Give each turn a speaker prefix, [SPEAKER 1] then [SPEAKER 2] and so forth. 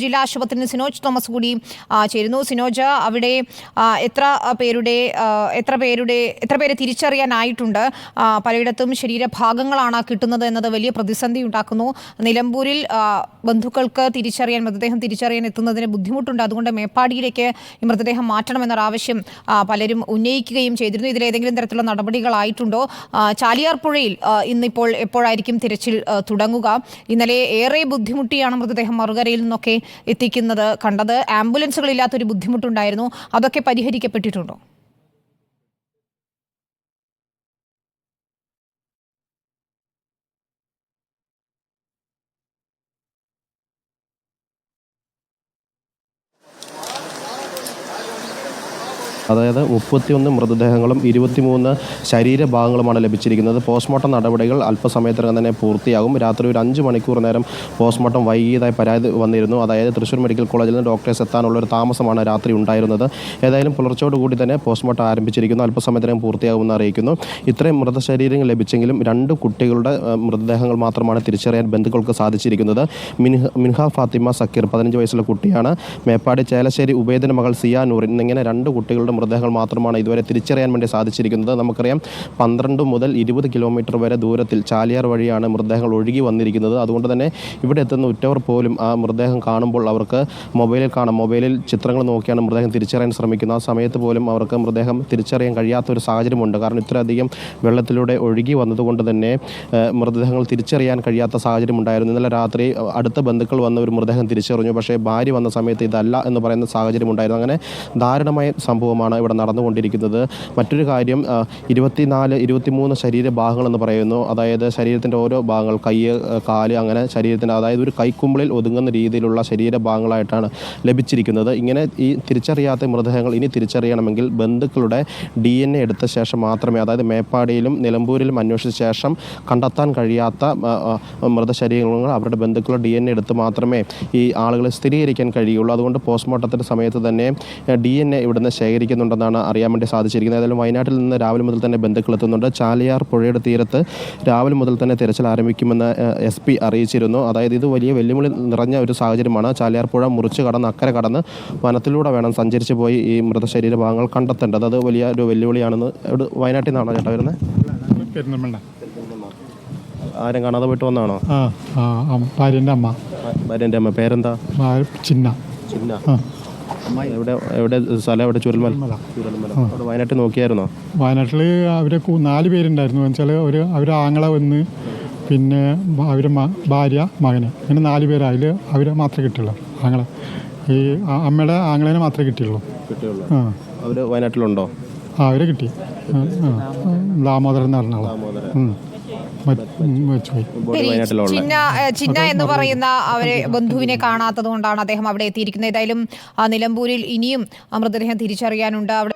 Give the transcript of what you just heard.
[SPEAKER 1] ജില്ലാ ആശുപത്രിയിൽ സിനോജ് തോമസ് കൂടി ചേരുന്നു. സിനോജ്, അവിടെ എത്ര പേരെ തിരിച്ചറിയാനായിട്ടുണ്ട്? പലയിടത്തും ശരീരഭാഗങ്ങളാണ് കിട്ടുന്നത് എന്നത് വലിയ പ്രതിസന്ധി ഉണ്ടാക്കുന്നു. നിലമ്പൂരിൽ ബന്ധുക്കൾക്ക് മൃതദേഹം തിരിച്ചറിയാൻ എത്തുന്നതിന് ബുദ്ധിമുട്ടുണ്ട്. അതുകൊണ്ട് മേപ്പാടിയിലേക്ക് ഈ മൃതദേഹം മാറ്റണമെന്നൊരു ആവശ്യം പലരും ഉന്നയിക്കുകയും ചെയ്തിരുന്നു. ഇതിലേതെങ്കിലും തരത്തിലുള്ള നടപടികളായിട്ടുണ്ടോ? ചാലിയാർ പുഴയിൽ ഇന്നിപ്പോൾ എപ്പോഴായിരിക്കും തിരച്ചിൽ തുടങ്ങുക? ഇന്നലെ ഏറെ ബുദ്ധിമുട്ടിയാണ് മൃതദേഹം മറുകരയിൽ നിന്നൊക്കെ എത്തിക്കുന്നത് കണ്ടത്. ആംബുലൻസുകളില്ലാത്തൊരു ബുദ്ധിമുട്ടുണ്ടായിരുന്നു. അതൊക്കെ പരിഹരിക്കപ്പെട്ടിട്ടുണ്ടോ?
[SPEAKER 2] അതായത് 31 മൃതദേഹങ്ങളും 23 ശരീരഭാഗങ്ങളുമാണ് ലഭിച്ചിരിക്കുന്നത്. പോസ്റ്റ്മോർട്ടം നടപടികൾ അല്പസമയത്തിനകം തന്നെ പൂർത്തിയാകും. രാത്രി ഒരു 5 മണിക്കൂർ നേരം പോസ്റ്റ്മോർട്ടം വൈകിയതായി പരാതി വന്നിരുന്നു. അതായത് തൃശ്ശൂർ മെഡിക്കൽ കോളേജിൽ നിന്ന് ഡോക്ടേഴ്സ് എത്താനുള്ള ഒരു താമസമാണ് രാത്രി ഉണ്ടായിരുന്നത്. ഏതായാലും പുലർച്ചയോടുകൂടി തന്നെ പോസ്റ്റ്മോർട്ടം ആരംഭിച്ചിരിക്കുന്നു. അല്പസമയത്തിനകം പൂർത്തിയാകുമെന്ന് അറിയിക്കുന്നു. ഇത്രയും മൃതശരീരങ്ങൾ ലഭിച്ചെങ്കിലും 2 കുട്ടികളുടെ മൃതദേഹങ്ങൾ മാത്രമാണ് തിരിച്ചറിയാൻ ബന്ധുക്കൾക്ക് സാധിച്ചിരിക്കുന്നത്. മിൻഹ ഫാത്തിമ സക്കീർ 15 വയസ്സുള്ള കുട്ടിയാണ്. മേപ്പാടി ചേലശ്ശേരി ഉബൈദിന്റെ മകൾ സിയ നൂറിൻ എന്നിങ്ങനെ 2 കുട്ടികളുടെ മൃതദേഹങ്ങൾ മാത്രമാണ് ഇതുവരെ തിരിച്ചറിയാൻ വേണ്ടി സാധിച്ചിരിക്കുന്നത്. നമുക്കറിയാം 12 മുതൽ 20 കിലോമീറ്റർ വരെ ദൂരത്തിൽ ചാലിയാർ വഴിയാണ് മൃതദേഹങ്ങൾ ഒഴുകി വന്നിരിക്കുന്നത്. അതുകൊണ്ട് തന്നെ ഇവിടെ എത്തുന്ന ഉറ്റവർ പോലും ആ മൃതദേഹം കാണുമ്പോൾ അവർക്ക് മൊബൈലിൽ ചിത്രങ്ങൾ നോക്കിയാണ് മൃതദേഹം തിരിച്ചറിയാൻ ശ്രമിക്കുന്നത്. ആ സമയത്ത് പോലും അവർക്ക് മൃതദേഹം തിരിച്ചറിയാൻ കഴിയാത്ത ഒരു സാഹചര്യമുണ്ട്. കാരണം ഇത്രയധികം വെള്ളത്തിലൂടെ ഒഴുകി വന്നതുകൊണ്ട് തന്നെ മൃതദേഹങ്ങൾ തിരിച്ചറിയാൻ കഴിയാത്ത സാഹചര്യം ഉണ്ടായിരുന്നു. ഇന്നലെ രാത്രി അടുത്ത ബന്ധുക്കൾ വന്ന ഒരു മൃതദേഹം തിരിച്ചറിഞ്ഞു. പക്ഷേ ഭാര്യ വന്ന സമയത്ത് ഇതല്ല എന്ന് പറയുന്ന സാഹചര്യം ഉണ്ടായിരുന്നു. അങ്ങനെ ദാരുണമായ സംഭവമാണ് ഇവിടെ നടന്നുകൊണ്ടിരിക്കുന്നത്. മറ്റൊരു കാര്യം, 23 ശരീരഭാഗങ്ങളെന്ന് പറയുന്നു. അതായത് ശരീരത്തിൻ്റെ ഓരോ ഭാഗങ്ങൾ, കൈ, കാല്, അങ്ങനെ ശരീരത്തിൻ്റെ, അതായത് ഒരു കൈക്കുമ്പിളിൽ ഒതുങ്ങുന്ന രീതിയിലുള്ള ശരീരഭാഗങ്ങളായിട്ടാണ് ലഭിച്ചിരിക്കുന്നത്. ഇങ്ങനെ ഈ തിരിച്ചറിയാത്ത മൃതദേഹങ്ങൾ ഇനി തിരിച്ചറിയണമെങ്കിൽ ബന്ധുക്കളുടെ DNA എടുത്ത ശേഷം മാത്രമേ, അതായത് മേപ്പാടിയിലും നിലമ്പൂരിലും അന്വേഷിച്ച ശേഷം കണ്ടെത്താൻ കഴിയാത്ത മൃതശരീരങ്ങൾ അവരുടെ ബന്ധുക്കളുടെ DNA എടുത്ത് മാത്രമേ ഈ ആളുകളെ സ്ഥിരീകരിക്കാൻ കഴിയുള്ളൂ. അതുകൊണ്ട് പോസ്റ്റ്മോർട്ടത്തിൻ്റെ സമയത്ത് തന്നെ DNA ഇവിടുന്ന് ശേഖരിക്കുന്നുണ്ടെന്നാണ് അറിയാൻ വേണ്ടി സാധിച്ചിരിക്കുന്നത്. ഏതായാലും വയനാട്ടിൽ നിന്ന് രാവിലെ മുതൽ തന്നെ ബന്ധുക്കൾ എത്തുന്നുണ്ട്. ചാലിയാർ പുഴയുടെ തീരത്ത് രാവിലെ മുതൽ തന്നെ തിരച്ചിൽ ആരംഭിക്കുമെന്ന് SP അറിയിച്ചിരുന്നു. അതായത് ഇത് വലിയ വെല്ലുവിളി നിറഞ്ഞ ഒരു സാഹചര്യമാണ്. ചാലിയാർ പുഴ മുറിച്ച് കടന്ന് അക്കരെ കടന്ന് വനത്തിലൂടെ വേണം സഞ്ചരിച്ച് പോയി ഈ മൃതശരീര ഭാഗങ്ങൾ കണ്ടെത്തേണ്ടത്. അത് വലിയ ഒരു വെല്ലുവിളിയാണെന്ന്. വയനാട്ടിൽ നിന്നാണോ ചേട്ടാ വരുന്നത്? ആരും കാണാതെ പോയിട്ട് വന്നാണോ?
[SPEAKER 3] ഭാര്യൻ്റെ
[SPEAKER 2] അമ്മ പേരെന്താ?
[SPEAKER 3] ചിന്ന.
[SPEAKER 2] എവിടെ സ്ഥലം? എവിടെ? ചുരൽമല. അവിടെ വയനാട്ടിൽ നോക്കിയായിരുന്നോ?
[SPEAKER 3] വയനാട്ടിൽ അവരെ 4 പേരുണ്ടായിരുന്നു. വെച്ചാൽ അവർ ആങ്ങളെ വന്ന്, പിന്നെ അവരെ ഭാര്യ, മകന്, പിന്നെ 4 പേര്. അതിൽ അവരെ മാത്രമേ കിട്ടുള്ളൂ. ആങ്ങളെ, ഈ അമ്മയുടെ ആങ്ങളേനെ മാത്രമേ കിട്ടിയുള്ളൂ.
[SPEAKER 2] അവർ വയനാട്ടിലുണ്ടോ?
[SPEAKER 3] അവരെ കിട്ടി. ദാമോദരൻ എന്ന് പറഞ്ഞ ആളാണ്.
[SPEAKER 1] ചിന്ന എന്ന് പറയുന്ന അവരെ ബന്ധുവിനെ കാണാത്തത് കൊണ്ടാണ് അദ്ദേഹം അവിടെ എത്തിയിരിക്കുന്നത്. ഏതായാലും നിലമ്പൂരിൽ ഇനിയും മൃതദേഹം തിരിച്ചറിയാനുണ്ട്. അവിടെ